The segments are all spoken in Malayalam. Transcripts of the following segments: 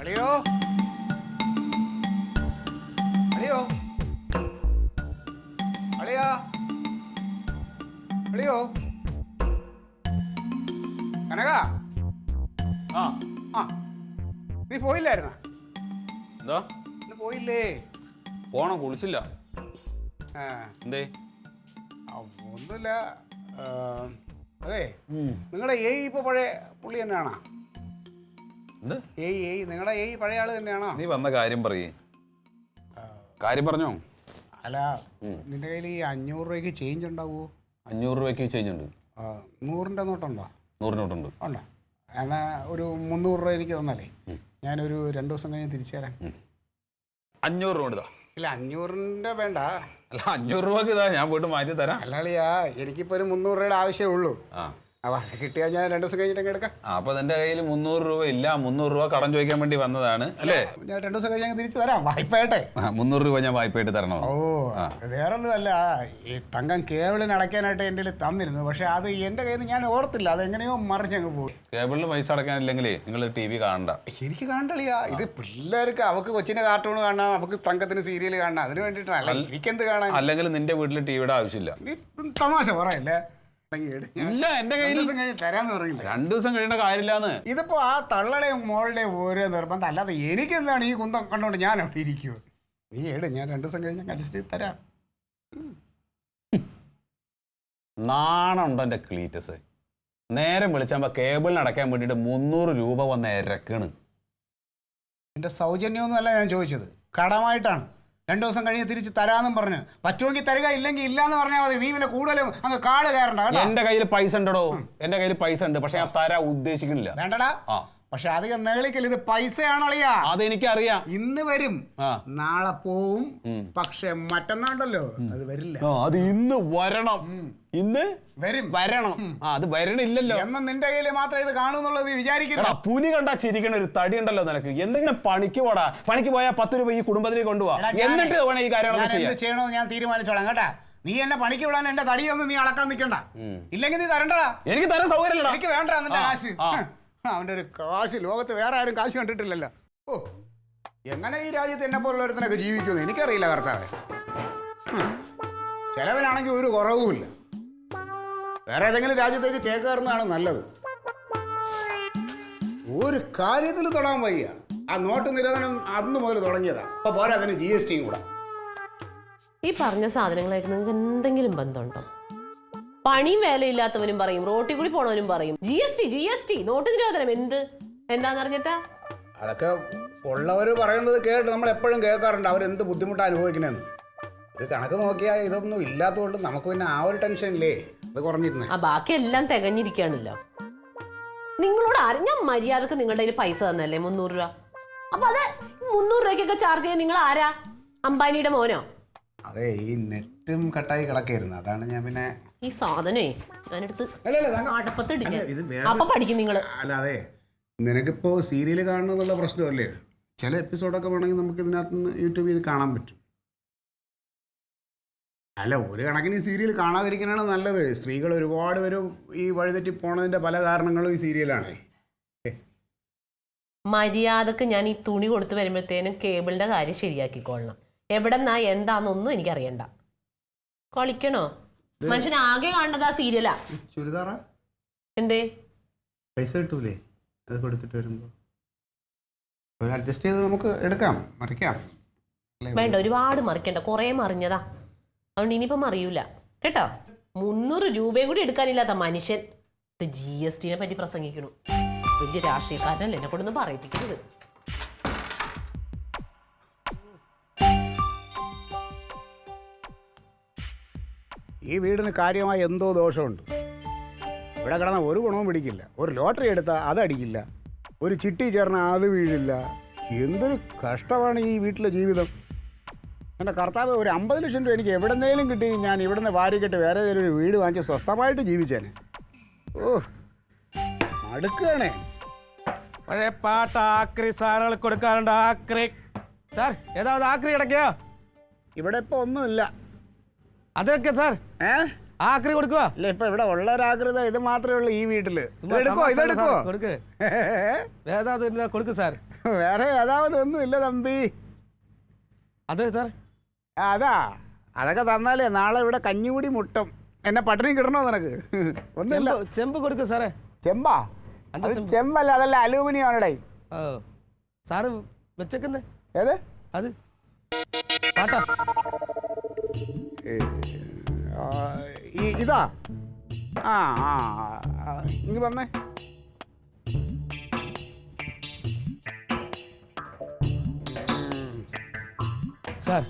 അളിയോ അളിയോ അളിയാ അളിയോ കനക ആ ആ നീ പോയില്ലായിരുന്ന? എന്താ ഇന്ന് പോയില്ലേ? പോണം, കുളിച്ചില്ല. ആ എന്തേ? ഒന്നുമില്ല. അതെ, നിങ്ങളുടെ ഏയ് ഇപ്പൊ പഴയ പുള്ളി തന്നെയാണോ? എന്ത് ഏയ് നിങ്ങളുടെ ഏയ് പഴയ ആള് തന്നെയാണോ? നീ വന്ന കാര്യം പറയേ. കാര്യം പറഞ്ഞോ. അല്ല, നിന്റെ കയ്യിൽ ഈ 500 രൂപയ്ക്ക് ചേഞ്ച് ഉണ്ടാവുമോ? 500 രൂപയ്ക്ക് ചേഞ്ച് ഉണ്ട്. 100-ന്റെ നോട്ടുണ്ടോ? 100 നോട്ടുണ്ട്. ഉണ്ടോ? എന്നാ ഒരു 300 രൂപ എനിക്ക് തന്നാലേ ഞാനൊരു 2 ദിവസം കഴിഞ്ഞ് തിരിച്ചു തരാം. 500 രൂപ ഇതാ. ഇല്ല, 500-ന്റെ വേണ്ട. അല്ല, 500 രൂപക്ക് ഇതാ, ഞാൻ പോയിട്ട് മാറ്റി തരാം. അല്ലാളിയാ, എനിക്കിപ്പോൾ ഒരു 300 രൂപയുടെ ആവശ്യമേ ഉള്ളൂ. അപ്പോൾ അത് കിട്ടിയാൽ ഞാൻ 2 ദിവസം കഴിഞ്ഞിട്ട് എടുക്കാം. അപ്പൊ എന്റെ കയ്യിൽ 300 രൂപ ഇല്ല. 300 രൂപ കടം ചോദിക്കാൻ വേണ്ടി വന്നതാണ് അല്ലേ? ഞാൻ 2 ദിവസം കഴിഞ്ഞ് തിരിച്ചു തരാം, വായ്പയായിട്ടെ. 300 രൂപ ഞാൻ വായ്പയായിട്ട് തരണോ? ഓ, വേറൊന്നുമല്ല, ഈ തങ്കം കേബിളിന് അടയ്ക്കാനായിട്ട് എൻ്റെ കയ്യിൽ തന്നിരുന്നു. പക്ഷെ അത് എൻ്റെ കയ്യിൽ നിന്ന് ഞാൻ ഓർത്തില്ല, അതെങ്ങനെയോ മറിഞ്ഞങ്ങ് പോയി. കേബിളിന് പൈസ അടയ്ക്കാനില്ലെങ്കിലേ നിങ്ങൾ TV കാണണ്ട. എനിക്ക് കാണണ്ടളിയാ, ഇത് പിള്ളേർക്ക് അവർക്ക് കൊച്ചിനെ കാർട്ടൂൺ കാണാം, അവർക്ക് തങ്കത്തിന് സീരിയൽ കാണണം, അതിന് വേണ്ടിയിട്ടാണ്. എനിക്കെന്ത് കാണാൻ? അല്ലെങ്കിൽ നിന്റെ വീട്ടിൽ ടിവിയുടെ ആവശ്യമില്ല. നീ തമാശ പറയല്ലേ? ഇല്ല, എന്റെ കയ്യിൽ തരാന്ന് പറയില്ല. 2 ദിവസം കഴിയേണ്ട കാര്യമില്ലാന്ന്. ഇതിപ്പോ ആ തള്ളയുടെയും മോളുടെയും ഓരോ നിർബന്ധം, അല്ലാതെ എനിക്ക് എന്താണ് ഈ കുന്തം കണ്ടോണ്ട് ഞാൻ അവിടെ ഇരിക്കുവോ? നീ ഞാൻ 2 ദിവസം കഴിഞ്ഞ് അഡ്ജസ്റ്റ് ചെയ്ത് തരാം. നാണുണ്ടോ എന്റെ ക്ലീറ്റസ്? നേരം വിളിച്ചാകുമ്പോ കേബിളിന് അടയ്ക്കാൻ വേണ്ടിട്ട് 300 രൂപ വന്ന് ഇരക്കണ്. എന്റെ സൗജന്യമൊന്നുമല്ല ഞാൻ ചോദിച്ചത്, കടമായിട്ടാണ്. 2 ദിവസം കഴിഞ്ഞ് തിരിച്ച് തരാന്നും പറഞ്ഞു. പറ്റുമെങ്കിൽ തരിക, ഇല്ലെങ്കിൽ ഇല്ലാന്ന് പറഞ്ഞാൽ മതി. നീ പിന്നെ കൂടുതലും അങ്ങ് കാട് കയറണ്ട. എന്റെ കയ്യിൽ പൈസ ഉണ്ടോ? എന്റെ കയ്യിൽ പൈസ ഉണ്ട്, പക്ഷെ ഞാൻ തരാൻ ഉദ്ദേശിക്കുന്നില്ല. വേണ്ടടാ. പക്ഷെ അധികം നേളിക്കൽ, ഇത് പൈസയാണളിയാ. അതെനിക്കറിയാം. ഇന്ന് വരും, നാളെ പോവും, പക്ഷെ മറ്റന്നാണ്ടല്ലോ അത് വരില്ല. അത് ഇന്ന് വരണം, ഇന്ന് വരണം. അത് വരണില്ലല്ലോ. എന്നാ നിന്റെ കയ്യിൽ മാത്രം ഇത് കാണുന്നുള്ളത് വിചാരിക്കുന്നു. പുലി കണ്ടാ ചിരിക്കണ ഒരു തടി ഉണ്ടല്ലോ നിനക്ക്. എന്തെങ്കിലും പണിക്ക് പോടാ. പണിക്ക് പോയാൽ 10 രൂപ ഈ കുടുംബത്തിന് കൊണ്ടുപോവാ. എന്നിട്ട് ഈ കാര്യങ്ങളൊക്കെ എന്ത് ചെയ്യണമെന്ന് ഞാൻ തീരുമാനിച്ചോളാം കേട്ടാ. നീ എന്നെ പണിക്ക് വിടാൻ എന്റെ തടിയൊന്നും നീ അളക്കാൻ നിൽക്കണ്ട. ഇല്ലെങ്കിൽ നീ തരണ്ടടാ. എനിക്ക് തരാൻ സൗകര്യം. എനിക്ക് വേണ്ട നിന്റെ കാശ്. അവന്റെ ഒരു കാശ് ലോകത്ത് വേറെ ആരും കാശ് കണ്ടിട്ടില്ലല്ലോ. ഓ, എങ്ങനെ ഈ രാജ്യത്ത് എന്നെ പോലുള്ള ഒരുത്തനൊക്കെ ജീവിക്കുമെന്ന് എനിക്കറിയില്ല കർത്താവേ. ചെലവിനാണെങ്കിൽ ഒരു കുറവുമില്ല. വേറെ ഏതെങ്കിലും രാജ്യത്തേക്ക് ചേക്കേറുന്നതാണ് നല്ലത്. ഒരു കാര്യത്തിൽ തൊടാൻ വയ്യ. ആ നോട്ട് നിരോധനം അന്ന് മുതൽ തുടങ്ങിയതാ. അപ്പൊ പോരാ അതിന് GST കൂടെ. ഈ പറഞ്ഞ സാധനങ്ങളായിട്ട് നിങ്ങൾക്ക് എന്തെങ്കിലും ബന്ധമുണ്ടോ? പണിയും വേലയില്ലാത്തവനും പറയും, റോട്ടിൽ കൂടി പോണവനും പറയും GST നോട്ട് നിരോധനം. എന്താന്നറിഞ്ഞിട്ടാ? അതൊക്കെ ഉള്ളവര് പറയുന്നത് കേട്ട് നമ്മൾ എപ്പോഴും കേൾക്കാറുണ്ട്, അവരെന്ത് ബുദ്ധിമുട്ടാണ് അനുഭവിക്കണേന്ന്. ഒരു കണക്ക് നോക്കിയാൽ ഇതൊന്നും ഇല്ലാത്തതുകൊണ്ട് നമുക്ക് പിന്നെ ആ ഒരു ടെൻഷൻ ഇല്ലേ, അത് കുറഞ്ഞിരുന്നു. ബാക്കിയെല്ലാം തികഞ്ഞിരിക്കുകയാണല്ലോ. നിങ്ങളോട് ഞാൻ മര്യാദക്ക് നിങ്ങളുടെ കയ്യിൽ പൈസ തന്നല്ലേ 300 രൂപ. അപ്പൊ അത് 300 രൂപയ്ക്കൊക്കെ ചാർജ് ചെയ്യാൻ നിങ്ങൾ ആരാ? അംബാനിയുടെ മോനോ? അതെ, ഈ നെറ്റും കട്ടായി കിടക്കായിരുന്നു, അതാണ് ഞാൻ പിന്നെ ഈ സാധനേ ഞാനെടുത്ത് അടുപ്പത്തിടിക്കാം. അപ്പൊ പഠിക്കും നിങ്ങള്. അല്ലാതെ നിനക്കിപ്പോ സീരിയൽ കാണണമെന്നുള്ള പ്രശ്നമല്ലേ? ചില എപ്പിസോഡൊക്കെ വേണമെങ്കിൽ നമുക്ക് ഇതിനകത്ത് നിന്ന് യൂട്യൂബിൽ കാണാൻ പറ്റും. അല്ല, ഒരു കണക്കിന് ഈ സീരിയൽ കാണാതിരിക്കാനാണ് നല്ലത്. സ്ത്രീകൾ ഒരുപാട് പേരും ഈ വഴിതെറ്റി പോണതിന്റെ പല കാരണങ്ങളും ഈ സീരിയലാണ്. മര്യാദക്ക് ഞാൻ ഈ തുണി കൊടുത്ത് വരുമ്പോഴത്തേനും കേബിളിന്റെ കാര്യം ശരിയാക്കിക്കൊള്ളണം. എവിടെന്നാ എന്താന്നൊന്നും എനിക്കറിയണ്ട. കളിക്കണോ? മനുഷ്യൻ ആകെ കാണുന്നത് ആ സീരിയലാ. ചുരിദാറാ? എന്തേ പൈസ കിട്ടൂലേ അത് കൊടുത്തിട്ട് വരുമ്പോ? അഡ്ജസ്റ്റ് ചെയ്ത് നമുക്ക് എടുക്കാം, മറിക്കാം. വേണ്ട, ഒരുപാട് മറിക്കണ്ട, കുറേ മറിഞ്ഞതാ. അതുകൊണ്ട് ഇനിയിപ്പം മറിയൂല കേട്ടോ. 300 രൂപയും കൂടി എടുക്കാനില്ലാത്ത മനുഷ്യൻ GSTനെ പറ്റി പ്രസംഗിക്കണു. വലിയ രാഷ്ട്രീയക്കാരനല്ലേ, എന്നെ കൊണ്ടൊന്നും പറയിപ്പിക്കരുത്. ഈ വീടിന് കാര്യമായ എന്തോ ദോഷമുണ്ട്. ഇവിടെ കിടന്ന ഒരു ഗുണവും പിടിക്കില്ല. ഒരു ലോട്ടറി എടുത്താൽ അതടിക്കില്ല, ഒരു ചിട്ടി ചേർന്നാൽ അത് വീഴില്ല. എന്തൊരു കഷ്ടമാണ് ഈ വീട്ടിലെ ജീവിതം. എൻ്റെ കർത്താവ്, ഒരു 50 ലക്ഷം രൂപ എനിക്ക് എവിടെന്നേലും കിട്ടി, ഞാൻ ഇവിടുന്ന് വാരിക്കെട്ട് വേറെ ഏതെങ്കിലും ഒരു വീട് വാങ്ങിച്ച് സ്വസ്ഥമായിട്ട് ജീവിച്ചേനെ. ഓ, മടുക്കുകയാണേ. പഴയ പാട്ട് ആക്രി സാധനങ്ങൾ കൊടുക്കാറുണ്ട്. ആക്രി സാർ, ഏതാவது ആക്രി കിടക്കയോ? ഇവിടെ ഇപ്പോൾ ഒന്നുമില്ല. അതൊക്കെ സാർ, ആക്രി കൊടുക്കുക. അല്ല ഇപ്പൊ ഇവിടെ ഉള്ള ഒരാകൃത ഇത് മാത്രമേ ഉള്ളൂ ഈ വീട്ടില്. ഇതെടുക്കോ ഇതെടുക്കോ കൊടുക്ക്. ഏതാ കൊടുക്ക് സാർ. വേറെ ഏതാവത് ഒന്നും ഇല്ല തമ്പി. അതെ സാർ. അതാ അതൊക്കെ തന്നാലേ നാളെ ഇവിടെ കഞ്ഞികൂടി മുട്ടും. എന്നെ പട്ടിണി കിടണോ നിനക്ക്? ഒന്നുമില്ല. ചെമ്പ് കൊടുക്ക് സാറേ. ചെമ്പാ? ചെമ്പല്ല, അതല്ല അലൂമിനിയം ആണടേ. ഓ സാറ് വെച്ചേക്കുന്നേ ഏത്? അത് പാട്ടാ. ഇതാ? ആ ആ ഇങ്ങ് വന്നേ. സാർ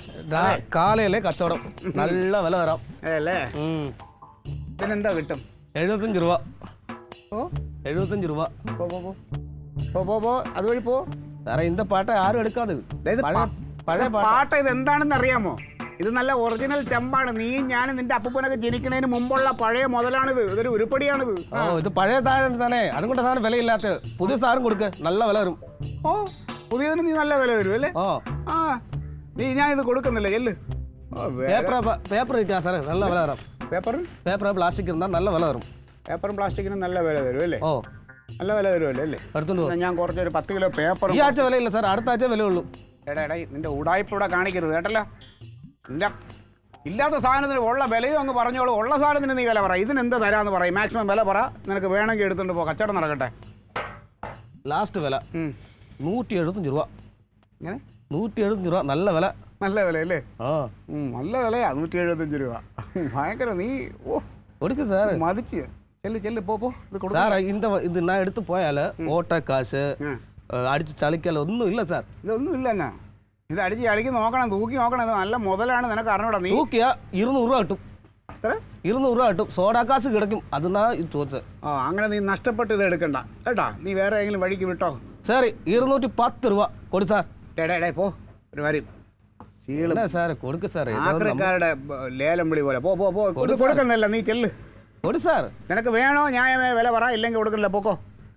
കാലയിലെ കച്ചവടം നല്ല വില തരാം അല്ലേ? പിന്നെന്താ കിട്ടും? 75 രൂപ. ഓ 75 രൂപ. പോ പോ പോ പോ പോ അതുവഴി പോ സാറേ. ഇന്ന പാട്ട ആരും എടുക്കാതെ. പഴയ പാട്ട ഇത് എന്താണെന്ന് അറിയാമോ? ഇത് നല്ല ഒറിജിനൽ ചെമ്പാണ്. നീ ഞാനും നിന്റെ അപ്പൂപ്പനൊക്കെ ജനിക്കുന്നതിന് മുമ്പുള്ള പഴയ മുതലാണിത്. ഇതൊരു ഉരുപ്പടിയാണിത്. ഓ ഇത് പഴയ താഴെ തന്നെ, അതുകൊണ്ട് സാധനം വിലയില്ലാത്ത പുതിയ സാധനം കൊടുക്ക്, നല്ല വില വരും. ഓ പുതിയതിന് നീ നല്ല വില വരും അല്ലേ? ഓ ആ നീ ഞാൻ ഇത് കൊടുക്കുന്നില്ല ചെല്ല്. പേപ്പർ കിട്ടാ സാറേ, നല്ല വില തരാം. പേപ്പർ പ്ലാസ്റ്റിക് ഇരുന്നാൽ നല്ല വില തരും. പേപ്പറും പ്ലാസ്റ്റിക്കിനും നല്ല വില തരും അല്ലേ? ഓ നല്ല വില തരുമല്ലേ അല്ലേ? എടുത്തോണ്ട് ഞാൻ കുറച്ചൊരു 10 കിലോ പേപ്പർ. ഈ ആഴ്ച വിലയില്ല സാർ, അടുത്ത ആഴ്ച വിലയുള്ളൂ. എടാ നിന്റെ ഉടായ്പ ഇവിടെ കാണിക്കരുത് കേട്ടല്ലോ. നിന്റെ ഇല്ലാത്ത സാധനത്തിന് ഉള്ള വിലയും അങ്ങ് പറഞ്ഞോളൂ. ഉള്ള സാധനത്തിന് നീ വില പറ. ഇതിന് എന്ത് തരാന്ന് പറയും? മാക്സിമം വില പറ. നിനക്ക് വേണമെങ്കിൽ എടുത്തുകൊണ്ട് പോ, കച്ചവടം നടക്കട്ടെ. ലാസ്റ്റ് വില 175 രൂപ. ഇങ്ങനെ 175 രൂപ, നല്ല വില. നല്ല വില അല്ലേ? ആ നല്ല വിലയാ 175 രൂപ. ഭയങ്കര. നീ ഓ കൊടുക്ക് സാർ. മതിച്ച് ചെല്ല് പോ പോ. ഇത് സാർ ഇത് ഞാൻ എടുത്ത് പോയാല് ഓട്ടക്കാശ് അടിച്ച് ചളിക്കൽ ഒന്നും ഇല്ല സാർ. ഇതൊന്നും ഇല്ല എന്നാ. ഇത് അടിച്ച് അടിക്ക് നോക്കണം, തൂക്കി നോക്കണം. ഇത് നല്ല മുതലാണ്, നിനക്ക് അറിഞ്ഞൂടാ. നീ തൂക്കിയാ 200 രൂപ കിട്ടും. 200 രൂപ കിട്ടും. സോഡാക്കാശ് കിടക്കും. അതിനാ ചോദിച്ചത്. ആ അങ്ങനെ നീ നഷ്ടപ്പെട്ട് ഇത് എടുക്കണ്ട കേട്ടാ. നീ വേറെ ഏതെങ്കിലും വഴിക്ക് വിട്ടോ. സാർ 210 രൂപ കൊടു സാർ. ഡേ പോ ഒരു കാര്യം. സാർ കൊടുക്ക് സാർ. ആക്രിക്കാരുടെ ലേലം വിളി പോലെ പോ പോ പോ. കൊടുക്കുന്നില്ല, നീ ചെല്ല്. കൊടു സാർ. നിനക്ക് വേണോ ന്യായമായ വില പറ, ഇല്ലെങ്കിൽ കൊടുക്കണില്ല. പോക്കോ.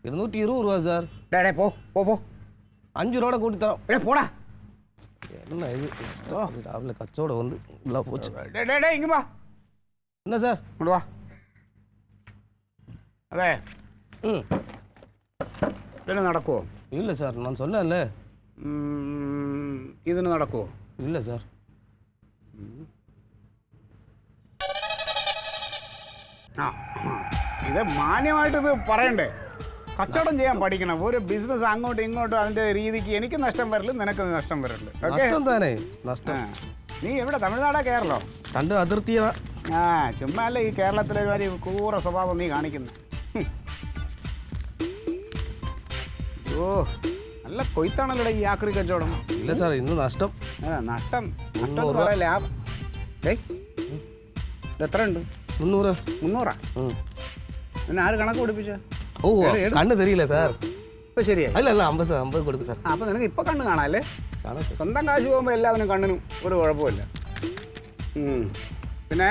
220 രൂപ സാർ. ഡേ പോ പോ പോ. 5 രൂപ കൂട്ടി തരാം. പോടാ. എന്നാ ഇത് രാവിലെ കച്ചവടം വന്ന് ഇല്ല പോച്ചു. ഇങ്ങ് വാ. എന്നാ സാർ ഇങ്ങോട്ട് വാ. അതെ ഇതിന് നടക്കുമോ? ഇല്ല സാർ, ഞാൻ சொன்னேன்ல. ഇതിന് നടക്കുമോ? ഇല്ല സാർ. ആ ഇത് മാന്യമായിട്ട് ഇത് പറയണ്ടേ? കച്ചവടം ചെയ്യാൻ പഠിക്കണം. ഒരു ബിസിനസ് അങ്ങോട്ടും ഇങ്ങോട്ടും അതിന്റെ രീതിക്ക് എനിക്ക് നഷ്ടം വരില്ല, നിനക്ക് നഷ്ടം വരില്ല. നീ എവിടെ? തമിഴ്നാടാ കേരളോ? രണ്ട് അതിർത്തിയാ. ആ ചുമ്മാ അല്ല ഈ കേരളത്തിലെ ഒരു കൂറ സ്വഭാവം നീ കാണിക്കുന്നു. ഓ നല്ല കൊയ്ത്താണല്ലോ ഈ ആക്രി കച്ചവടം. ഇല്ല സാർ, ഇന്ന് നഷ്ടം. നഷ്ടം ലാഭം. എത്ര ഉണ്ട്? 300. 300? പിന്നെ ആര് കണക്ക് പഠിപ്പിച്ച? ഓ കണ്ണ് തരില്ല സാർ. ഇപ്പൊ ശരിയാ? അല്ല 50 കൊടുക്കും സാർ. അപ്പൊ നിനക്ക് ഇപ്പൊ കണ്ണ് കാണാല്ലേ? സ്വന്തം കാശ് പോകുമ്പോ എല്ലാവരും കണ്ണിനും ഒരു കുഴപ്പമില്ല. പിന്നെ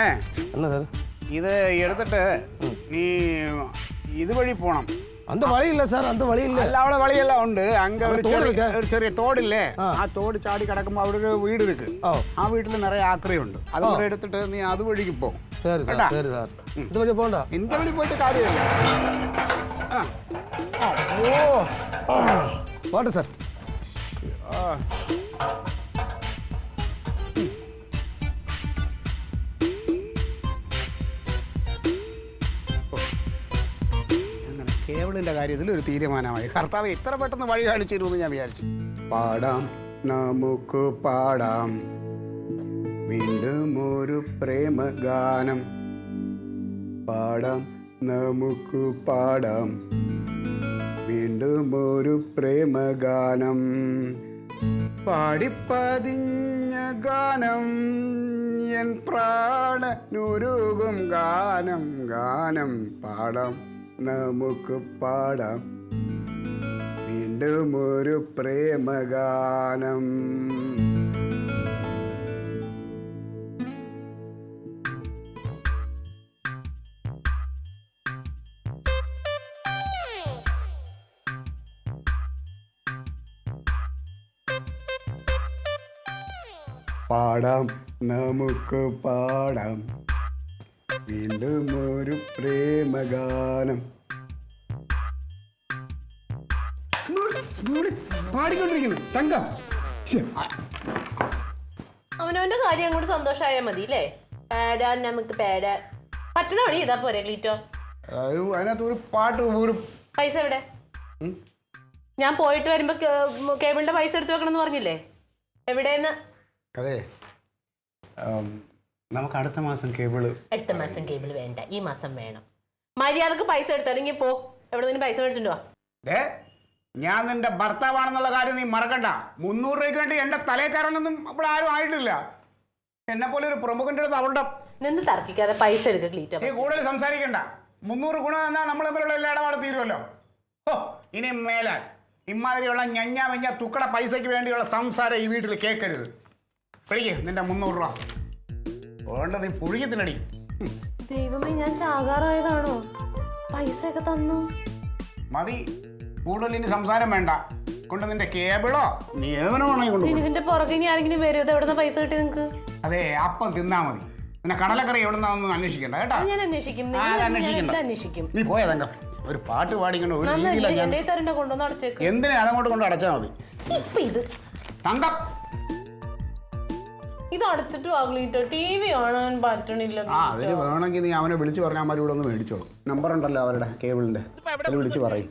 എന്നാ സാർ ഇത് എടുത്തിട്ട് നീ ഇതുവഴി പോണം. அந்த வழி இல்ல சார், அந்த வழி இல்ல. അല്ല അവിടെ വഴിയെല്ലാം ഉണ്ട്. അങ്ക ഒരു ചെറിയ തോടില്ലേ, ആ തോട് ചാടി കിടക്കുമ്പോ അവിടെ ഒരു വീട് ഇருக்கு. ആ വീട്ടിൽ നിറയെ ആക്രിയുണ്ട്. അതുകൂടെ എടുത്തിട്ട് നീ അതുവഴിക്ക് പോകും. சரி சார், சரி சார். இந்த வழி போണ്ട. இந்த வழി പോയിട്ട് കാര്യമില്ല. ഓ പോട്ടെ സാർ. കേബിളിന്റെ കാര്യത്തിൽ ഒരു തീരുമാനമായി. കർത്താവ് ഇത്ര പെട്ടെന്ന് വഴി കാണിച്ചിരുന്നു ഞാൻ വിചാരിച്ചു. പാടാം നമുക്ക് പാടാം വീണ്ടും ഒരു പ്രേമഗാനം. പാടാം നമുക്ക് പാടാം വീണ്ടും ഒരു പ്രേമഗാനം. പാടിപ്പതിഞ്ഞ ഗാനം എൻ പ്രാണനുരുകും ഗാനം. ഗാനം പാടാം നമുക്ക് പാടാം വീണ്ടും ഒരു പ്രേമഗാനം. പാടാം നമുക്ക് പാടാം വീണ്ടും ഒരു പ്രേമഗാനം. പാടിക്കൊണ്ടിരിക്കുന്നു തങ്കം. അവനവന്റെ കാര്യം കൂടി സന്തോഷമായാൽ മതി അല്ലേ? പാടാൻ നമുക്ക് പാടാൻ പറ്റണ പണി ചെയ്താ പോരെ ക്ലീറ്റോ. അതിനകത്ത് ഒരു പാട്ട് പോലും. പൈസ എവിടെ? ഞാൻ പോയിട്ട് വരുമ്പോ കേബിളിന്റെ പൈസ എടുത്തു വെക്കണം എന്ന് പറഞ്ഞില്ലേ? എവിടെയെന്ന്? അതെ, നമുക്ക് അടുത്ത മാസം കേബിള്. അടുത്ത മാസം കേബിൾ വേണ്ട, ഈ മാസം വേണം. മര്യാദക്ക് പൈസ എടുത്തു, അല്ലെങ്കിൽ പോ. എവിടെ നിന്ന് പൈസ മേടിച്ചിട്ടോ? ഞാൻ നിന്റെ ഭർത്താവാണെന്നുള്ള കാര്യം നീ മറക്കണ്ട. 300 രൂപയ്ക്ക് വേണ്ടി എന്റെ തലേക്കാരനൊന്നും ഇവിടെ ആരും ആയിട്ടില്ല. എന്നെ പോലെ ഒരു പ്രമുഖന്റെ അടുത്ത് അവളുടെ നിന്ന് തർക്കിക്കാതെ പൈസ എടുക്കുക ക്ലീറ്റോ. നീ കൂടുതൽ സംസാരിക്കണ്ട. 300 ഗുണം എന്നാൽ നമ്മൾ തമ്മിലുള്ള എല്ലാ ഇടപാടും തീരുമല്ലോ. ഓ, ഇനി മേലാൽ ഇമാതിരിയുള്ള ഞഞ്ഞ തുക്കട പൈസയ്ക്ക് വേണ്ടിയുള്ള സംസാരം ഈ വീട്ടിൽ കേൾക്കരുത്. പിടിക്ക് നിന്റെ 300 രൂപ. വേണ്ട നീ പുഴുകി തിന്നടി. ദൈവമേ, ഞാൻ ചാകാറായതാണോ? പൈസ ഒക്കെ തന്നു. മതി, കൂടുതൽ ഇനി സംസാരം വേണ്ട. കൊണ്ട് നിന്റെ കേബിളോ നിയമനമാണോ കൊണ്ട്. ഇതിന്റെ പുറകെ ഇനി ആരെങ്കിലും വരും. ഇത് എവിടെ നിന്ന് പൈസ കിട്ടി നിങ്ങക്ക്? അതെ, അപ്പം തിന്നാ മതി. പിന്നെ കടലക്കറി എവിടെ നിന്നാണെന്ന് അന്വേഷിക്കണ്ട കേട്ടോ. ഞാൻ അന്വേഷിക്കും. അന്വേഷിക്കും. നീ പോയാ തങ്കം. ഒരു പാട്ട് പാടിക്കൊണ്ട് ഒരു രീതിയിലാണ് ഞാൻ. കൊണ്ടുവന്ന് അടച്ചേക്ക്. എന്തിനാ അതങ്ങോട്ട് കൊണ്ട് അടച്ചാൽ മതി. ഇപ്പൊ ഇത് തങ്കം, ഇത് അടച്ചിട്ട് വാങ്ങിട്ടോ. TV കാണാൻ പറ്റണില്ല. അതിന് വേണമെങ്കിൽ നീ അവനെ വിളിച്ചു പറഞ്ഞാൽ അമ്മ ഇവിടെ ഒന്ന് മേടിച്ചോളൂ. നമ്പർ ഉണ്ടല്ലോ അവരുടെ കേബിളിന്റെ, അത് വിളിച്ച് പറയും.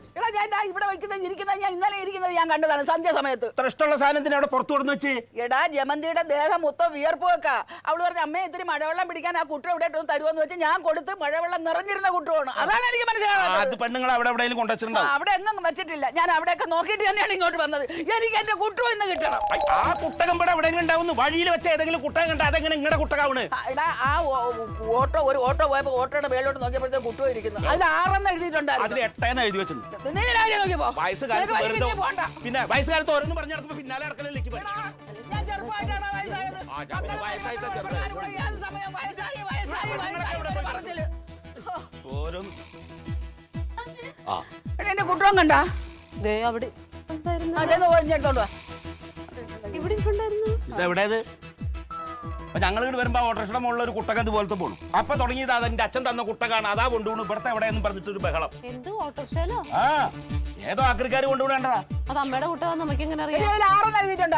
ഇവിടെ ഇരിക്കുന്നത് ഞാൻ ഇന്നലെ ഇരിക്കുന്നത് ഞാൻ കണ്ടതാണ് സന്ധ്യാസമയത്ത്. ഇത്ര ഇഷ്ടമുള്ള സാധനത്തിന് അവിടെ പുറത്തു കൊടുന്ന് വെച്ച്. എടാ, ജമന്തിയുടെ ദേഹം മൊത്തം വിയർപ്പ് വെക്കാ. അവള് പറഞ്ഞ അമ്മയെ ഇത്തിരി മഴവെള്ളം പിടിക്കാൻ ആ കുട്ടം ഇവിടെ തരുമെന്ന് വെച്ച് ഞാൻ കൊടുത്ത് മഴവെള്ളം നിറഞ്ഞിരുന്ന കുട്ടമാണ്. അതാണ് എനിക്ക് മനസ്സിലാവുന്നത്. പെണ്ണുങ്ങൾ അവിടെ എവിടെയെങ്കിലും കൊണ്ടുവച്ചിട്ടുണ്ടാവും. അവിടെ എങ്ങും വെച്ചിട്ടില്ല. ഞാൻ അവിടെയൊക്കെ നോക്കിയിട്ട് തന്നെയാണ് ഇങ്ങോട്ട് വന്നത്. എനിക്ക് എന്റെ കുട്ടം ഇന്ന് കിട്ടണം. ആ കുട്ടകം ഇവിടെ എവിടെയെങ്കിലും ഉണ്ടാവുന്നു. വഴിയിൽ വെച്ച ഏതെങ്കിലും കുട്ടകം കണ്ട അതെങ്ങനെ ഇങ്ങനെ കുട്ടകാവണ്? എടാ, ആ ഒരു ഓട്ടോ പോയപ്പോ ഓട്ടോയുടെ മേലോട്ട് നോക്കിയപ്പോഴത്തേക്ക് കുട്ടം ഇരിക്കുന്നു. അതിൽ 6 എന്ന് എഴുതിയിട്ടുണ്ടായിരുന്നു. അതിൽ 8 എന്ന് എഴുതി വെച്ചിട്ടുണ്ട്. പിന്നെ വയസ്സുകാലത്ത് ഓരോന്ന് പറഞ്ഞു നടക്കുമ്പോ പിന്നാലെ നടക്കലേക്ക് എന്റെ കുട്ടം കണ്ടാ അവിടെ ഇതെവിടേത്? ഞങ്ങൾ ഇവിടെ വരുമ്പോ ഓട്ടോറിക്ഷയുടെ മുകളിൽ ഒരു കുട്ടകത്ത് പോലത്തെ പോണു. അപ്പൊ തുടങ്ങിയത് അതെന്റെ അച്ഛൻ തന്ന കുട്ടകാണ്, അതാ കൊണ്ടുപോണു. ഇവിടത്തെ എവിടെയെന്ന് പറഞ്ഞിട്ടൊരു ബഹളം. ആ, ഏതോ ആക്രിക്കാർ കൊണ്ടുപോകേണ്ടതാ. അത് അമ്മയുടെ കുട്ടകം നമുക്ക് എങ്ങനെ അറിയാം? കണ്ട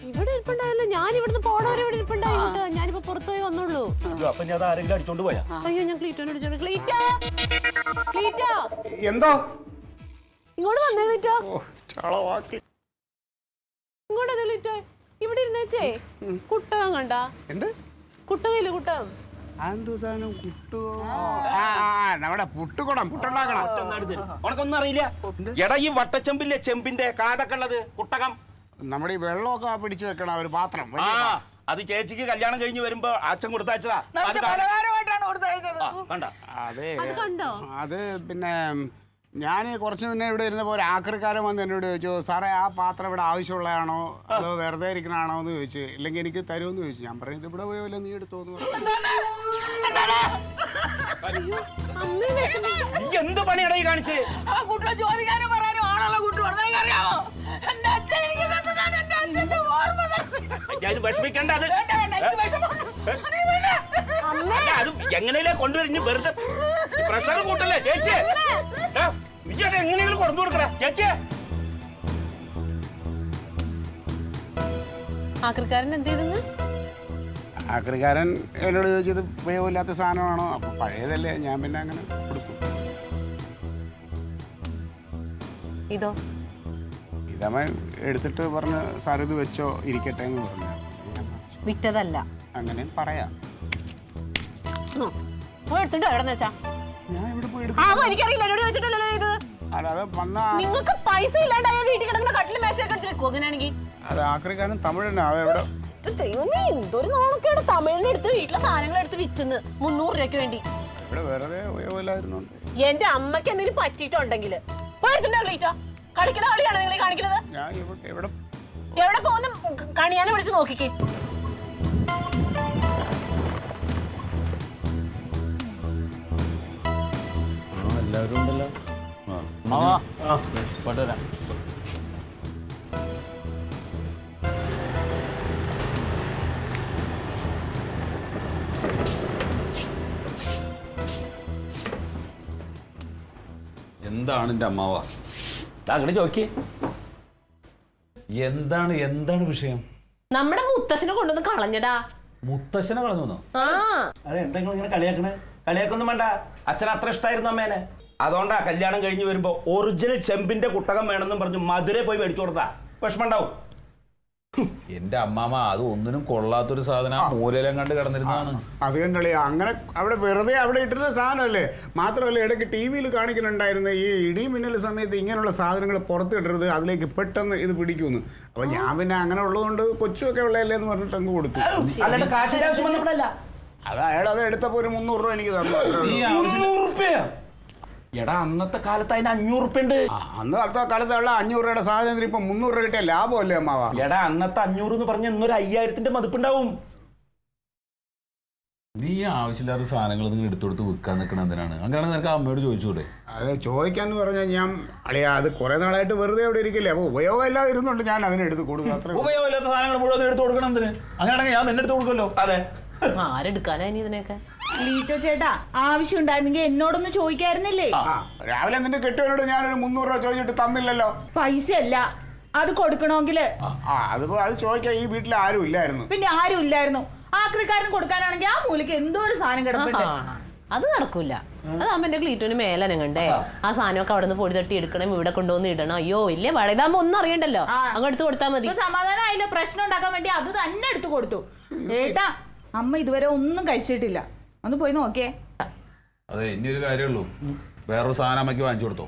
ഇവിടെ ഇരിപ്പുണ്ടായല്ലോ. ഞാൻ ഇവിടുന്ന് പോണവരെ ഇവിടെ ഇരിപ്പുണ്ടായിട്ട് ഞാനിപ്പോ പുറത്തു പോയി വന്നുള്ളൂ. അപ്പൊ ഞാൻ ആരെങ്കിലും അടിച്ചോണ്ട് പോയാ? അയ്യോ, ഞാൻ ക്ലീറ്റോനെ അടിച്ചോണ്ട്. ക്ലീറ്റോ എന്തോ ഇങ്ങോട്ട് വന്നേ. ക്ലീറ്റോ ഇങ്ങോട്ട് ക്ലീറ്റോ ഇവിടെ ഇരുന്നേച്ചേ. കുട്ടകം കണ്ട? എന്ത് കുട്ടകയില്ല? കുട്ടകം നമ്മുടെ പുട്ടുകുടം പുട്ടുണ്ടാക്കണം. ഉണക്കൊന്നും അറിയില്ല. എടാ, ഈ വട്ടച്ചെമ്പില്ലേ, ചെമ്പിന്റെ കാതൊക്കെ ഉള്ളത് കുട്ടകം. നമ്മുടെ ഈ വെള്ളമൊക്കെ പിടിച്ചു വെക്കണം ഒരു പാത്രം. അത് ചേച്ചിക്ക് കല്യാണം കഴിഞ്ഞ് വരുമ്പോ അച്ഛൻ കൊടുത്തയച്ചതാ. അതെ, അത് പിന്നെ ഞാൻ കുറച്ച് മുന്നേ ഇവിടെ ഇരുന്നപ്പോൾ ഒരു ആക്രിക്കാരൻ വന്ന് എന്നോട് ചോദിച്ചു, സാറേ ആ പാത്രം ഇവിടെ ആവശ്യമുള്ളതാണോ അതോ വെറുതെ ഇരിക്കണാണോ എന്ന് ചോദിച്ചു. ഇല്ലെങ്കിൽ എനിക്ക് തരുമെന്ന് ചോദിച്ചു. ഞാൻ പറയുന്നത് ഇവിടെ പോയല്ലോ, നീ എടുത്തോന്ന് പറഞ്ഞു. എന്ത് പണിയാടാ ഈ കാണിച്ച്? വിഷമിക്കണ്ട. അത് എങ്ങനെയല്ലേ കൊണ്ടുവരും? വെറുതെ പ്രഷർ കൂട്ടല്ലേ ചേച്ചി? നീ എങ്ങനെയെങ്കിലും കൊണ്ടു കൊടുക്കടാ ചേച്ചി. ആക്രിക്കാരൻ എന്ത് ചെയ്തെന്ന്? ആക്രിക്കാരൻ എന്നോട് ചോദിച്ചത് ഉപയോഗമില്ലാത്ത സാധനമാണോ? അപ്പൊ പഴയതല്ലേ, ഞാൻ പിന്നെ അങ്ങനെ കൊടുക്കും. ഇതോ? ഇതമ്മ എടുത്തിട്ട് പറഞ്ഞ് സാർ ഇത് വെച്ചോ ഇരിക്കട്ടെ എന്ന് പറഞ്ഞു. വിറ്റതല്ല, അങ്ങനെ പറയാം. ഞാൻ ഇവിടെ പോയി എടുക്കും. അല്ലാതെ വന്ന നിങ്ങൾക്ക് പൈസ ഇല്ലാണ്ടായ വീട്ടിൽ കിടക്കുന്ന കട്ടിലും മേശയൊക്കെ എടുത്ത് വെക്കും. അങ്ങനെയാണെങ്കിൽ അത് ആക്രിക്കാരൻ തമിഴനാ. എവിടെ ദൈവമേ, എന്തൊരു നാണക്കേട്. തമിഴിനെ എടുത്ത് വീട്ടിലെ സാധനങ്ങൾ എടുത്ത് വിറ്റെന്ന് 300 രൂപയ്ക്ക് വേണ്ടി. ഇവിടെ വെറുതെ ഉപയോഗമില്ലായിരുന്നു. എന്റെ അമ്മയ്ക്ക് എന്തെങ്കിലും പറ്റിയിട്ടുണ്ടെങ്കിൽ കളിക്കണ കളിയാണ് നിങ്ങൾ കാണിക്കുന്നത്. എവിടെ പോകുന്ന കണിയാനെ വിളിച്ച് നോക്കിക്കേ. എല്ലാവരും ഉണ്ടല്ലോ. എന്താണ് എന്റെ അമ്മാവ? അങ്ങനെ ചോദിക്കേ. എന്താണ് വിഷയം? നമ്മുടെ മുത്തശ്ശനെ കൊണ്ടുവന്ന് കളഞ്ഞടാ. മുത്തശ്ശനെ കളഞ്ഞു? ആ അത് എന്തെങ്കിലും ഇങ്ങനെ കളിയാക്കണേ? കളിയാക്കൊന്നും വേണ്ട. അച്ഛൻ അത്ര ഇഷ്ടമായിരുന്നു അമ്മേനെ. അതുകൊണ്ടാ കല്യാണം കഴിഞ്ഞ് വരുമ്പോ ഒറിജിനൽ ചെമ്പിന്റെ കുട്ടകം വേണമെന്നും പറഞ്ഞു മധുര പോയി മേടിച്ചു കൊടുത്താ. വിഷമം ഉണ്ടാവും. എന്റെ അമ്മാമ അത് ഒന്നിനും കൊള്ളാത്തൊരു സാധനം മൂലയിലും കണ്ട് കിടന്നിരുന്നതാണ്. അത് കണ്ടല്ലേ അങ്ങനെ അവിടെ വെറുതെ അവിടെ ഇട്ടിരുന്ന സാധനമല്ലേ. മാത്രമല്ല ഇടയ്ക്ക് ടി വിയിൽ കാണിക്കുന്നുണ്ടായിരുന്നു ഈ ഇടി മിന്നൽ സമയത്ത് ഇങ്ങനെയുള്ള സാധനങ്ങൾ പുറത്തിടരുത്, അതിലേക്ക് പെട്ടെന്ന് ഇത് പിടിക്കുമെന്ന്. അപ്പൊ ഞാൻ പിന്നെ അങ്ങനെ ഉള്ളതുകൊണ്ട് കൊച്ചുമൊക്കെ ഉള്ളതല്ലേ എന്ന് പറഞ്ഞിട്ട് അങ്ങ് കൊടുത്തു. അല്ലാണ്ട് കാശിന്റെ ആവശ്യം വന്നപ്പോഴല്ല. അത് അയാൾ അത് എടുത്തപ്പോ ഒരു 300 രൂപ എനിക്ക് തന്നു. 300 റുപ്യ? എടാ അന്നത്തെ കാലത്ത് അതിന് 500 റുപ്യ ഉണ്ട്. അന്ന് അത്ത കാലത്തുള്ള 500 രൂപയുടെ സാധനത്തിന് ഇപ്പൊ 300 രൂപ കിട്ടിയ ലാഭമല്ലേ അമ്മാവ? എടാ അന്നത്തെ 500 എന്ന് പറഞ്ഞ ഇന്നൊരു 5000ന്റെ മതിപ്പുണ്ടാവും. നീ ആവശ്യമില്ലാത്ത സാധനങ്ങൾ നിങ്ങൾ എടുത്തു വിൽക്കാൻ നിൽക്കണ എന്തിനാണ്? അങ്ങനെയാണ് നിനക്ക് അമ്മയോട് ചോദിച്ചൂടെ? അത് ചോദിക്കാന്ന് പറഞ്ഞാൽ ഞാൻ അളിയാ അത് കുറെ നാളായിട്ട് വെറുതെ അവിടെ ഇരിക്കില്ലേ, അപ്പൊ ഉപയോഗം ഇല്ലാതെ ഇരുന്നുണ്ട് ഞാൻ അതിന് എടുത്ത് കൊടുക്കും. അത്ര ഉപയോഗമില്ലാത്ത സാധനങ്ങൾ മുഴുവൻ എടുത്തു കൊടുക്കണം എന്തിന്? അങ്ങനെയാണെങ്കിൽ ഞാൻ നിന്നെ എടുത്ത് കൊടുക്കല്ലോ. അതെ. ആരെടുക്കാനാ ഇനി ഇതിനൊക്കെ? ലീറ്റോ ചേട്ടാ ആവശ്യം ഉണ്ടായിരുന്നെങ്കിൽ എന്നോടൊന്ന് ചോദിക്കായിരുന്നില്ലേ? രാവിലെ നിന്റെ കെട്ടുവനോട് ഞാനൊരു 300 രൂപ ചോദിച്ചിട്ട് തന്നില്ലല്ലോ. പൈസ അല്ല അത് കൊടുക്കണമെങ്കില് അതിപ്പോ അത് ചോദിക്കാൻ ഈ വീട്ടിൽ ആരും ഇല്ലായിരുന്നു. പിന്നെ ആരും ഇല്ലായിരുന്നു. ആക്രിക്കാരൻ കൊടുക്കാനാണെങ്കിൽ ആ മൂലയ്ക്ക് എന്തോ ഒരു സാധനം കിടപ്പുണ്ട്. അത് നടക്കൂല. അത് അമ്മന്റെ ക്ലീറ്റോന് മേലനം കണ്ടേ. ആ സാധനമൊക്കെ അവിടെ നിന്ന് പൊടി തട്ടി എടുക്കണം, ഇവിടെ കൊണ്ടുവന്ന് ഇടണം. അയ്യോ വലിയ പാട. ഇതാകുമ്പോ ഒന്നും അറിയണ്ടല്ലോ, അങ്ങ് എടുത്ത് കൊടുത്താൽ മതി. സമാധാനം ആയില്ലോ. പ്രശ്നം ഉണ്ടാക്കാൻ വേണ്ടി അത് തന്നെ എടുത്തു കൊടുത്തു. ഏട്ടാ അമ്മ ഇതുവരെ ഒന്നും കഴിച്ചിട്ടില്ല, ഒന്ന് പോയി നോക്കിയേ. അതെ ഇനി ഒരു കാര്യമുള്ളൂ, വേറൊരു സാധനം അമ്മയ്ക്ക് വാങ്ങിച്ചു കൊടുത്തോ.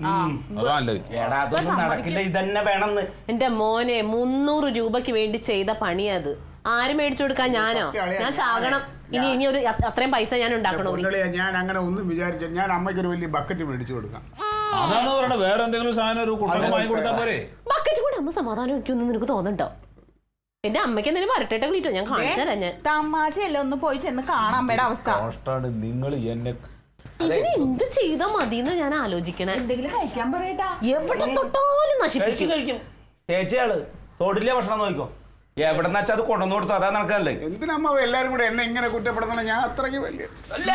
അതാ നല്ലത്. എടാ അതൊന്നും നടക്കില്ല, ഇതന്നെ വേണമെന്ന്. എന്റെ മോനെ 300 രൂപയ്ക്ക് വേണ്ടി ചെയ്ത പണിയത് ആര് മേടിച്ചു കൊടുക്കാൻ? ഞാനോ? ഞാൻ ചാകണം. ഇനി ഒരു അത്രയും പൈസ ഞാൻ ഉണ്ടാക്കണമെങ്കിൽ. ഞാൻ അങ്ങനെ ഒന്നും വിചാരിച്ചു. ഞാൻ അമ്മയ്ക്ക് ഒരു വലിയ ബക്കറ്റ് മേടിച്ചു കൊടുക്കാം. അതാണ് പറയണത്. വേറെ എന്തെങ്കിലും സാധനം ഒരു കുട്ടകം വാങ്ങി കൊടുത്താൽ പോരെ? ബക്കറ്റ് കൂടെ അമ്മ സമാധാനം എനിക്കൊന്നും നിനക്ക് തോന്നണ്ടോ? എന്റെ അമ്മയ്ക്ക് എന്തെങ്കിലും വരട്ടെ ക്ലീറ്റോ, ഞാൻ കാണിച്ചു തരാം. ഞാൻ തമാശയല്ല, ഒന്ന് പോയി ചെന്ന് കാണാം അമ്മയുടെ അവസ്ഥ. കഷ്ടാണ് നിങ്ങൾ എന്നെ. എന്ത് ചെയ്താ മതിന്ന് ഞാൻ ആലോചിക്കണേ. എന്തെങ്കിലും കഴിക്കാൻ പറയട്ടാ. എവിടെ തൊട്ടാലും നശിപ്പിക്കും. കഴിക്കും. ചേച്ചിയാള് തൊടിലെ ഭക്ഷണം നോക്കിക്കോ. എവിടെന്ന് വെച്ചാൽ അത് കൊണ്ടുവന്നു കൊടുത്തു, അതാ നടക്കാനല്ലേ. എന്തിനമ്മ എല്ലാരും കൂടെ എന്നെ ഇങ്ങനെ കുറ്റപ്പെടുന്ന? ഞാൻ അത്രയ്ക്ക് വലിയ അല്ല.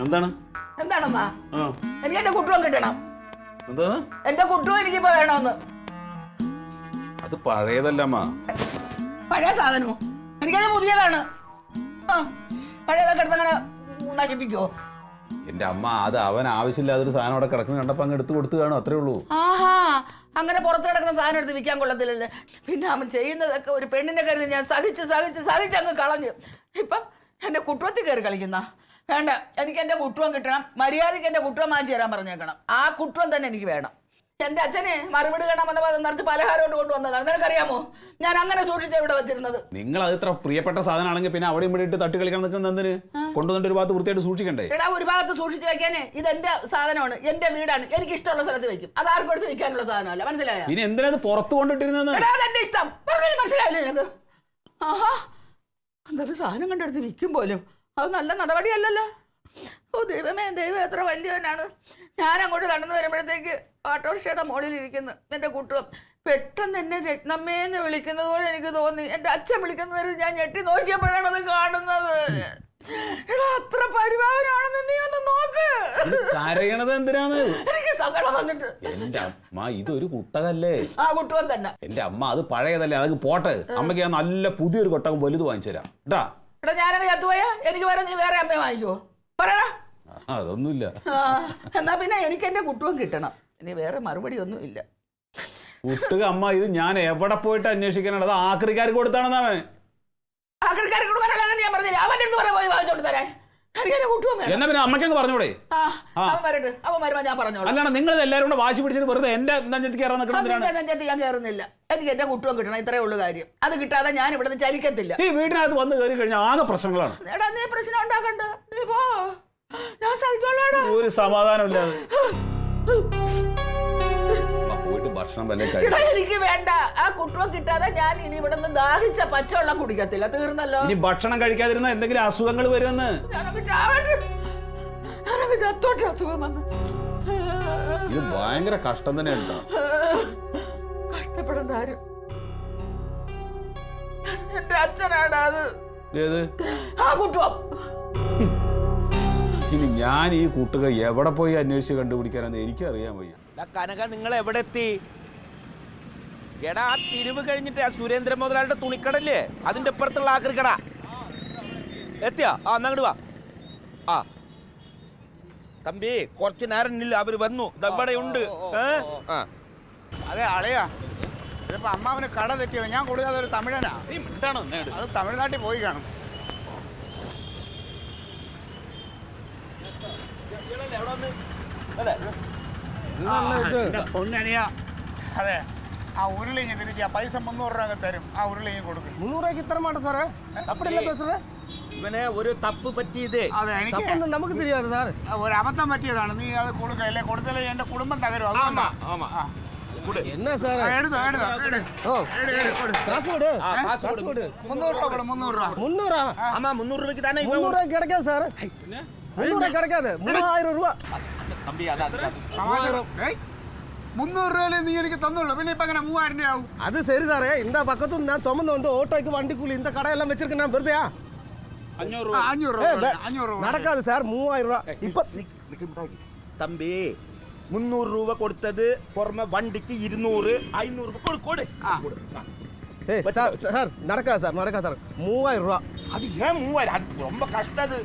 എന്താണ് എന്താണമ്മാ? എനിക്ക് എന്റെ കുട്ടുവം കിട്ടണം. എന്താണ്? എന്റെ കുട്ടുവം എനിക്കിപ്പോ വേണമെന്ന്. അത് പഴയതല്ലമ്മ. പഴയ സാധനമോ? എനിക്കത് പുതിയതാണ്. പഴയതൊക്കെ എടുത്തങ്ങനെ നശിപ്പിക്കോ? എന്റെ അമ്മ അത് അവൻ ആവശ്യമില്ലാതൊരു സാധനം അവിടെ കിടക്കുന്ന കണ്ടപ്പോ അങ്ങ് എടുത്തു കൊടുത്തു കാണും, അത്രേ ഉള്ളൂ. ആഹാ, അങ്ങനെ പുറത്ത് കിടക്കുന്ന സാധനം എടുത്ത് വിൽക്കാൻ കൊള്ളത്തില്ലല്ലേ. പിന്നെ അവൻ ചെയ്യുന്നതൊക്കെ ഒരു പെണ്ണിനെ കരുതി ഞാൻ സഹിച്ച് അങ്ങ് കളഞ്ഞു. ഇപ്പം എന്റെ കുട്ടുവത്തിൽ കയറി കളിക്കുന്ന. വേണ്ട, എനിക്ക് എന്റെ കുട്ടുവം കിട്ടണം. മര്യാദയ്ക്ക് എന്റെ കുട്ടുവം വാങ്ങിച്ചു തരാൻ പറഞ്ഞേക്കണം. ആ കുട്ടുവം തന്നെ എനിക്ക് വേണം. എന്റെ അച്ഛനെ മറുപടി കാണാൻ വന്നപ്പോൾ നിറച്ച് പലഹാരോട്ട് കൊണ്ടുവന്നതാണ്. നിനക്കറിയാമോ ഞാൻ അങ്ങനെ സൂക്ഷിച്ച ഇവിടെ വെച്ചിരുന്നത്? നിങ്ങൾ അത് ഇത്ര പ്രിയപ്പെട്ട സാധനമാണെങ്കിൽ പിന്നെ അവിടെ ഇവിടെ ഇട്ട് തട്ടി കളിക്കാൻ നിൽക്കുന്നതിന് കൊണ്ടുവന്നിട്ട് ഒരു ഭാഗത്ത് വൃത്തിയായിട്ട് സൂക്ഷിക്കണ്ടേ? എടാ, ഒരു ഭാഗത്ത് സൂക്ഷിച്ച് വെക്കാനേ. ഇത് എന്റെ സാധനമാണ്, എന്റെ വീടാണ്, എനിക്ക് ഇഷ്ടമുള്ള സ്ഥലത്ത് വെക്കും. അത് ആർക്കും എടുത്ത് വെക്കാനുള്ള സാധനമല്ല, മനസ്സിലായോ? ഇനി എന്തിനാ അത് പുറത്ത് കൊണ്ടിട്ടിരുന്നത്? എന്റെ ഇഷ്ടം പറഞ്ഞാൽ മനസ്സിലായില്ലേ നിനക്ക്? ആഹാ, എന്തൊരു സാധനം കണ്ടെടുത്ത് വിൽക്കും പോലും. അത് നല്ല നടപടിയല്ലല്ലോ. ഓ ദൈവമേ, ദൈവം എത്ര വലിയവനാണ്. ഞാൻ അങ്ങോട്ട് നടന്നു വരുമ്പോഴത്തേക്ക് ഓട്ടോറിക്ഷയുടെ മുകളിൽ ഇരിക്കുന്നു എന്റെ കുട്ടുവം. പെട്ടെന്ന് എന്നെ രത്നമ്മേന്ന് വിളിക്കുന്നത് പോലെ എനിക്ക് തോന്നി. എന്റെ അച്ഛൻ വിളിക്കുന്നത് ഞാൻ ഞെട്ടി നോക്കിയപ്പോഴാണ് അത് കാണുന്നത്. എടാ, അത്ര പരിപാവനാണെന്ന് നീ ഒന്ന് നോക്ക്. കരയണത് എന്തിനാണ്? എനിക്ക് സങ്കടം വന്നിട്ട്. എന്റെ അമ്മ ഇതൊരു കുട്ടകല്ലേ? ആ കുട്ടുവൻ തന്നെ. എന്റെ അമ്മ അത് പഴയതല്ലേ, അതൊക്കെ പോട്ടെ. അമ്മയ്ക്ക് ഞാൻ നല്ല പുതിയൊരു കൊട്ടകം വലുത് വാങ്ങിച്ചു തരാം കേട്ടാ. എടാ, ഞാനങ്ങ് ചത്തുപോയാ എനിക്ക് വരെ നീ വേറെ അമ്മയെ വാങ്ങിക്കുവോ? പറയടാ. അതൊന്നുമില്ല. എന്നാ പിന്നെ എനിക്ക് എന്റെ കുട്ടുവം കിട്ടണം. ഇനി വേറെ മറുപടി ഒന്നും ഇല്ല. കുട്ടുക അമ്മ ഇത് ഞാൻ എവിടെ പോയിട്ട് അന്വേഷിക്കാനാണ്? അത് ആക്രിക്കാർക്ക് കൊടുത്താണെന്ന് അവൻ. ആക്രിക്കാർക്ക് കൊടുക്കാനല്ല ഞാൻ പറഞ്ഞില്ല. അവന്റെ അടുത്ത് പോയി വാങ്ങിച്ചോണ്ട് തരാൻ. എന്നാ പിന്നെ അമ്മയ്ക്കങ്ങ് പറഞ്ഞൂടെ? അവൻ വരട്ടെ, അവൻ വരുമ്പോ ഞാൻ പറഞ്ഞോളാം. അല്ലാണ്ട് നിങ്ങൾ എല്ലാവരും കൂടെ വാശി പിടിച്ചിട്ട് വെറുതെ എന്റെ നെഞ്ചത്ത് കയറാൻ നിൽക്കണം. ഞാൻ കയറുന്നില്ല. എനിക്ക് എന്റെ കുട്ടുവം കിട്ടണം, ഇത്രേ ഉള്ളു കാര്യം. അത് കിട്ടാതെ ഞാൻ ഇവിടെ നിന്ന് ചലിക്കത്തില്ല. ഈ വീടിനകത്ത് വന്ന് കയറി കഴിഞ്ഞാൽ ആകെ പ്രശ്നങ്ങളാണ്. എടാ, നീ പ്രശ്നം ഉണ്ടാക്കണ്ട. നീ പോ, ഞാൻ സഹിച്ചോളാടാ. ഒരു സമാധാനം ഇല്ലാതെ പോയിട്ട് ഭക്ഷണം വല്ല കഴിയും. എനിക്ക് വേണ്ട. ആ കുട്ടുവം കിട്ടാതെ ഞാൻ ഇനി ഇവിടെ നിന്ന് ദാഹിച്ച പച്ചവെള്ളം കുടിക്കത്തില്ല. തീർന്നല്ലോ. ഇനി ഭക്ഷണം കഴിക്കാതിരുന്ന എന്തെങ്കിലും അസുഖങ്ങൾ വരുമെന്ന്. ചത്തോട്ടെ അസുഖം വന്ന്. ഇത് ഭയങ്കര കഷ്ടം തന്നെ ഉണ്ടോ? ഇഷ്ടപ്പെടേണ്ട ആരും. എന്റെ അച്ഛനാണ് അത്. ഏത് ആ കുട്ടുവം. ഇനി ഞാൻ ഈ കൂട്ടുക എവിടെ പോയി അന്വേഷിച്ച് കണ്ടുപിടിക്കാനെന്ന് എനിക്കറിയാൻ വയ്യ. കനക, നിങ്ങൾ എവിടെ എത്തി? എടാ, ആ തിരിവ് കഴിഞ്ഞിട്ട് ആ സുരേന്ദ്രൻ മുതലാളിയുടെ തുണിക്കടല്ലേ, അതിന്റെ അപ്പുറത്തുള്ള ആക്രിക്കട എത്തിയാ? ആ, അങ്ങോട്ട് വാ. ആ തമ്പി, കുറച്ച് നേരം ഇല്ല, അവര് വന്നു, ഇവിടെ ഉണ്ട്. അതെ അളയാ, ഇതിപ്പോ അമ്മാവന് കട തെറ്റിയത്. ഞാൻ കൊടുക്കാതെ ഒരു തമിഴനാ. അത് തമിഴ്നാട്ടിൽ പോയി കാണും. പൊന്നനിയ, അതെ, ആ ഉരുളിങ്ങി തിരിച്ചാ പൈസ 300 രൂപ തരും. ആ ഉരുളിങ്ങി കൊടുക്കും. 300 രൂപയ്ക്ക് ഇത്ര മാട്ട സാറേ? അപ്പടില്ല പേசுறே. ഇവനെ ഒരു തപ്പ് പറ്റിയത്. അതെ, എനിക്ക് നമുക്ക് தெரியாது സാർ. ഒരു അബദ്ധം പറ്റിയതാണ്. നീ അത് കൊടുക്കല്ലേ, കൊടുത്താലേ എന്റെ കുടുംബം തകരും. ആമാ ആമാ. என்ன சார்? എടുത്തോ എടുത്തോ എട്. ഓ, കൊട്. காசு கொடு. കാശ് കൊടു. 300 രൂപ കൊട്. 300 രൂപ. 300? ആമാ, 300 രൂപയ്ക്ക് തന്നെ 300 രൂപയ്ക്ക് கிடைக்காது സാർ. 300 கிடைக்காது. 3000 രൂപ. തമ്പി, അതാ 300 രൂപയിലേ നീ എനിക്ക് തന്നുള്ളൂ. പിന്നെ ഇപ്പൊ അങ്ങനെ 3000 രൂപ ആവും. அது சரி சார். இந்த பக்கத்துல நான் சுமந்து வந்து ஓட்டோக்கு வண்டி கூலி இந்த கடையெல்லாம் வச்சிருக்கேன். நான் வெறுதையா 500 രൂപ. 500 രൂപ. 500 രൂപ നടക്കാതെ സാർ. 3000 രൂപ. ഇപ്പൊ തമ്പി, 300 രൂപ കൊടുത്തത് പുറമെ വണ്ടിക്ക് 200, 500 രൂപ കൊടു. சார் நடக்காது சார். நடக்காது சார். 3000 രൂപ. അത് ഏൻ 3000? അത് ரொம்ப കഷ്ടം. അത്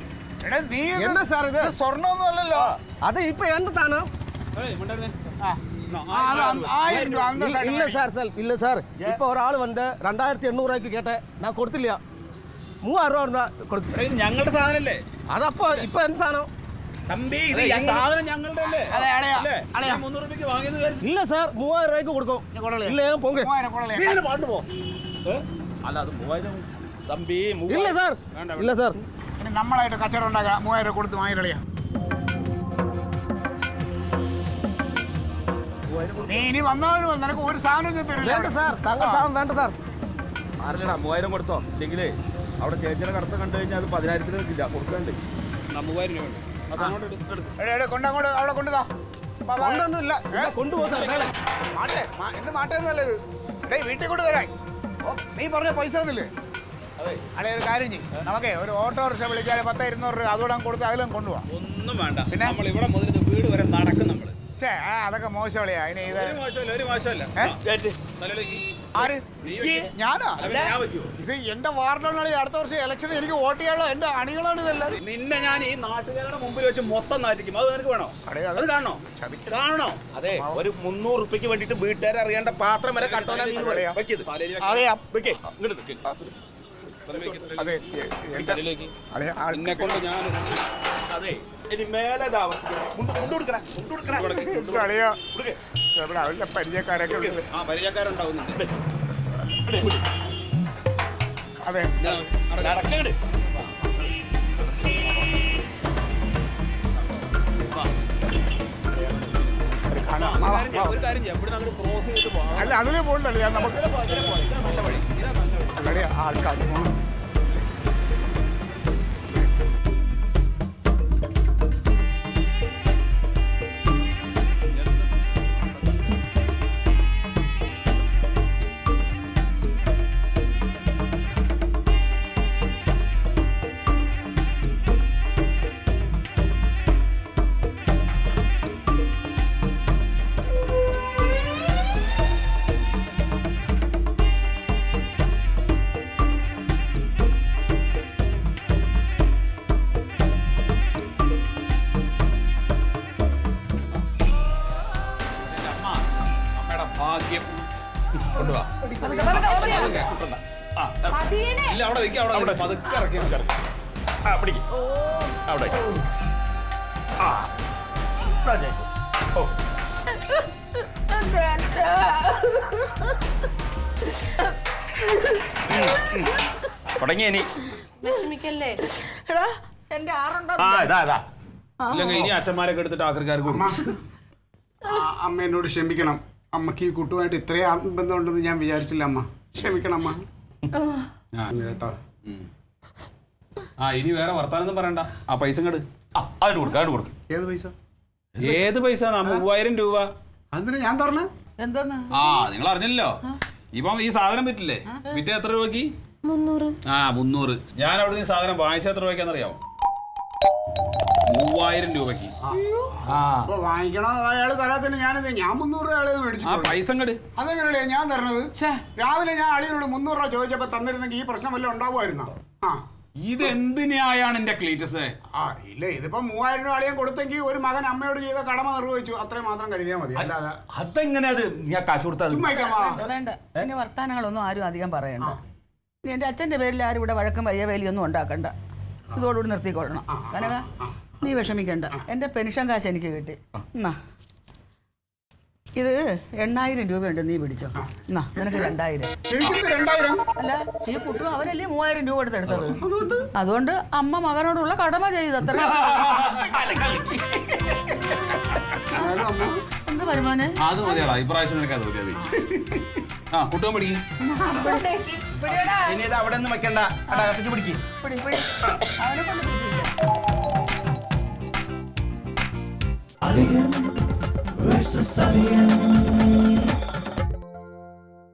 എടാ, നീ என்ன சார் இது? സ്വർണ്ണമൊന്നും അല്ലല്ലോ. அது இப்ப என்ன தானே? അത് 1000 രൂപ. இல்ல சார். இல்ல சார். இப்ப ஒரு ஆள் வந்து 2800 രൂപയ്ക്ക് கேட்டேன். நான் കൊടുത്തില്ല. 3000 രൂപ കൊടുക്കും. ഞങ്ങളുടെ സാധനല്ലേ അതപ്പോ ഇപ്പൊ എന്ത് സാധനം? തമ്പി, ഇത് സാധനം ഞങ്ങളുടെ അല്ലേ? അതെ, അളയാ, അളയാ. 300 രൂപയ്ക്ക് വാങ്ങിയെന്ന് വിചാരിച്ചു. இல்ல சார். 3000 രൂപയ്ക്ക് കൊടുക്കും. இல்ல പോങ്ക. 3000 കൊള്ളലേ. പാട്ട് പോ. അല്ല, അത് 3000. തമ്പി, இல்ல சார். இல்ல சார். ഇനി നമ്മളായിട്ട് കച്ചവടം ഉണ്ടാക്കാം. 3000 രൂപ കൊടുത്ത് വാങ്ങിക്കളിയാ. നീ ഇനി വന്നോളൂ. നിനക്ക് ഒരു സാധനം ഞാൻ തരില്ല. വേണ്ട സാർ. തങ്ക സാധനം വേണ്ട സാർ. ആരല്ലടാ 3000 കൊടുത്തോ? ഇല്ലെങ്കിലേ അവിടെ ചേച്ചിയുടെ കടത്ത് കണ്ടു കഴിഞ്ഞാൽ അത് 10,000 കിട്ടില്ല, കൊടുക്കണ്ട്. 3000 രൂപ ഉണ്ട്. ആ സാധനം കൊണ്ടങ്ങോട്ട് അവിടെ കൊണ്ടുതാ. കൊണ്ടൊന്നുമില്ല. കൊണ്ടുപോ സാർ. മാട്ടെ, എന്ത് മാറ്റേന്നല്ല ഇത്. ഡേയ്, വീട്ടിൽ കൊണ്ട് തരാൻ. നീ പറഞ്ഞ പൈസ ഒന്നുമില്ലേ? അളെ, ഒരു കാര്യം ചെയ്യും. നമുക്കേ ഒരു ഓട്ടോറിക്ഷ വിളിച്ചാൽ 10-200 രൂപ അതുകൂടെ കൊടുത്ത് അതിലും കൊണ്ടുപോവാം. ഒന്നും വേണ്ട. പിന്നെ നമ്മൾ ഇവിടെ മുതൽ വീട് വരെ നടക്കും നമ്മള്. അതൊക്കെ മോശമളിയാ. ഇനി ഇത് ഒരു മോശമല്ല. ആര്? ഞാനാ? ഞാൻ വെക്കുവോ? ഇത് എന്റെ വാർഡാണ്. അടുത്ത വർഷം ഇലക്ഷന് എനിക്ക് വോട്ട് ചെയ്യാനുള്ള എന്റെ അണികളാണ് ഇതെല്ലാം. നിന്നെ ഞാൻ ഈ നാട്ടുകാരുടെ മുമ്പിൽ വെച്ച് മൊത്തം നാറ്റിക്കും. അത് നിനക്ക് വേണോ? അത് കാണണോ? കാണണോ? അതെ, ഒരു 300 രൂപയ്ക്ക് വേണ്ടിട്ട് വീട്ടുകാരെ അറിയേണ്ട പാത്രം വരെ കട്ടോല. എന്നെ കൊണ്ട് ഞാൻ അതെ, ഇനി മേലെ പരിചയക്കാരൊക്കെ ആ പരിചയക്കാരുണ്ടാവുന്നുണ്ട്. അതെ, നടക്കണ്ട്. ഒരു കാര്യം ചെയ്യാം. ഇവിടെ നമ്മൾ ക്രോസ് ചെയ്തിട്ട് പോകാം. അല്ല, അതിലേ പോകണ്ടല്ലേ. ഞാൻ നമുക്ക് ആൾക്കാർ ഭാഗ്യം കൊണ്ടുവാ. ഇല്ല, അവിടെ നിൽക്കാം. അവിടെ പതുക്കെ ഇറക്കി പിടിക്കും അവിടെ. തുടങ്ങി ഇനി. വിഷമിക്കല്ലേ? എടാ, എന്റെ 6 ഇതാ ഇല്ലെങ്കിൽ ഇനി അച്ഛന്മാരൊക്കെ എടുത്തിട്ട് ആക്രിക്കാർക്ക് അമ്മ എന്നോട് ക്ഷമിക്കണം. അമ്മക്ക് ഈ കുട്ടുമായിട്ട് ഇത്രയും ആത്മബന്ധം ഉണ്ടെന്ന് ഞാൻ വിചാരിച്ചില്ല. അമ്മ ക്ഷമിക്കണം അമ്മ. കേട്ടോ. ഇനി വേറെ വർത്താനൊന്നും പറയണ്ട. ആ പൈസ ഇങ്ങട് അതിന് കൊടുക്കും. ഏത് പൈസ? ഏത് പൈസ? 3000 രൂപ. അതിന് ഞാൻ തരണേ? എന്തോന്ന് ആ നിങ്ങൾ അറിഞ്ഞല്ലോ ഇപ്പം ഈ സാധനം വിറ്റില്ലേ വിറ്റ എത്ര രൂപയ്ക്ക് 300. ആ 300. ഞാൻ അവിടെ നിന്ന് സാധനം വാങ്ങിച്ച എത്ര രൂപയ്ക്കാന്നറിയാമോ 3000 രൂപയ്ക്ക്. അപ്പൊ വാങ്ങിക്കണോ അയാൾ തരാത്തിന് ഞാൻ 300 രൂപ അയാളെ ആ മേടിച്ചു പൈസ അങ്ങട് അതെങ്ങനെയല്ലേ ഞാൻ തരണത് രാവിലെ ഞാൻ അളിയനോട് 300 രൂപ ചോദിച്ചപ്പോ തന്നിരുന്നെങ്കിൽ ഈ പ്രശ്നം വല്ലതും ഉണ്ടാവുമായിരുന്നോ? ആ ഇതെന്ത് ന്യായാണ് എന്റെ ക്ലീറ്റസ്? ആ ഇല്ല ഇതിപ്പോ 3000 രൂപ അളിയൻ കൊടുത്തെങ്കിൽ ഒരു മകൻ അമ്മയോട് ചെയ്ത കടമ നിർവഹിച്ചു അത്രയും മാത്രം കരുതിയാൽ മതി. അല്ലാതെ അതെങ്ങനെ അത് ഞാൻ കാശ് കൊടുത്താൽ ചുമ്മാ ഇരിക്കാമോ? വേണ്ട ഇനി വർത്താനങ്ങളൊന്നും ആരും അധികം പറയണ്ട. ഇനി എൻ്റെ അച്ഛൻ്റെ പേരിൽ ആരും ഇവിടെ വഴക്കും വയ്യവേലിയൊന്നും ഉണ്ടാക്കണ്ട. ഇതോടുകൂടി നിർത്തിക്കൊള്ളണം. കനക നീ വിഷമിക്കണ്ട. എൻ്റെ പെൻഷൻ കാശ് എനിക്ക് കിട്ടി. എന്നാ ഇത് 8000 രൂപയുണ്ട്, നീ പിടിച്ചോ. എന്നാ നിനക്ക് 2000. എനിക്കിത് 2000. അല്ല ഈ കുട്ടു അവനല്ലേ 3000 രൂപ എടുത്തെടുത്തത്. അതുകൊണ്ട് അമ്മ മകനോടുള്ള കടമ ചെയ്തത്ര. ആയാലും അമ്മ എന്ത് വരുമാനെ അത് മതിയാടാ ഇപ്രാവശ്യം നിനക്ക് അത് മതി. ആ കുട്ടും പിടിക്കും. ഇനി ഇത് അവിടെ ഒന്നും വെക്കണ്ട, പിടിക്ക്. അവനെ കൊണ്ട് പിടിപ്പിക്കാം. Alien versus Alien.